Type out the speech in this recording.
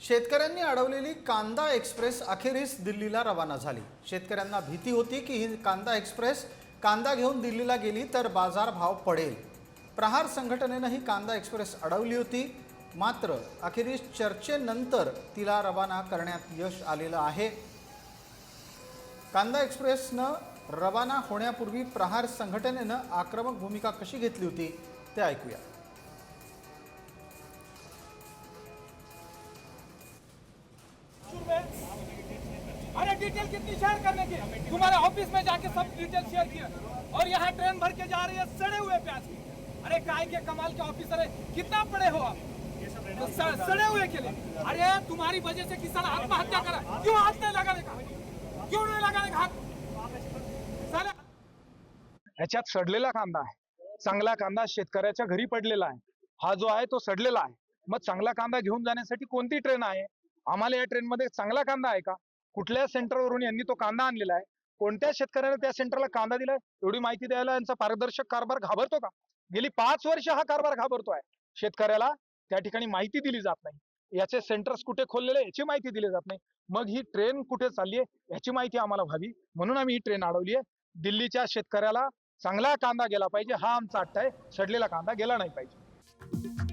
शेतकऱ्यांनी अडवलेली कांदा एक्सप्रेस अखेरीस दिल्लीला रवाना झाली। शेतकऱ्यांना भीती होती की ही कांदा एक्सप्रेस कांदा घेऊन दिल्लीला गेली तर बाजार भाव पडेल। प्रहार संघटनेने ही कांदा एक्सप्रेस अडवली होती, मात्र अखेरीस चर्चेनंतर तिला रवाना करण्यात यश आलेलं आहे। कांदा एक्सप्रेसनं रवाना होण्यापूर्वी प्रहार संघटनेनं आक्रमक भूमिका कशी घेतली होती ते ऐकूया। अरे डिटेल कितनी शेयर करने की? तुम्हारे ऑफिस में जाके सब डिटेल शेयर किया और यहाँ ट्रेन भर के जा रही है सड़े हुए प्याज की। अरे काय के कमाल के ऑफिसर है, कितना पड़े हो आप? तो सड़े हुए के लिए अरे तुम्हारी वजह से किसान आत्महत्या करा, क्यों हाथ नहीं लगाने का? क्यों नहीं लगाने का हाथ? साला ह्याच्यात सडलेला कांदा आहे, चांगला कांदा शेतकऱ्याच्या घरी पडलेला आहे। हा जो आहे तो सडलेला आहे। मग चांगला कांदा घेऊन जाण्यासाठी कोणती ट्रेन आहे? आम्हाला या ट्रेन मध्ये चांगला कांदा आहे का? कुठल्या सेंटरवरून यांनी तो कांदा आणलेला आहे? कोणत्या शेतकऱ्याने त्या सेंटरला कांदा दिलाय? एवढी माहिती द्यायला यांचा पारदर्शक कारभार घाबरतो का? गेली 5 वर्ष हा कारभार घाबरतोय। शेतकऱ्याला त्या ठिकाणी माहिती दिली जात नाही, याचे सेंटर्स कुठे खोललेले याची माहिती दिली जात नाही। मग ही ट्रेन कुठे चालली आहे याची माहिती आम्हाला व्हावी, म्हणून आम्ही ही ट्रेन अडवली आहे। दिल्लीच्या शेतकऱ्याला चांगला कांदा गेला पाहिजे, हा आमचा अट्टा आहे। सडलेला कांदा गेला नाही पाहिजे।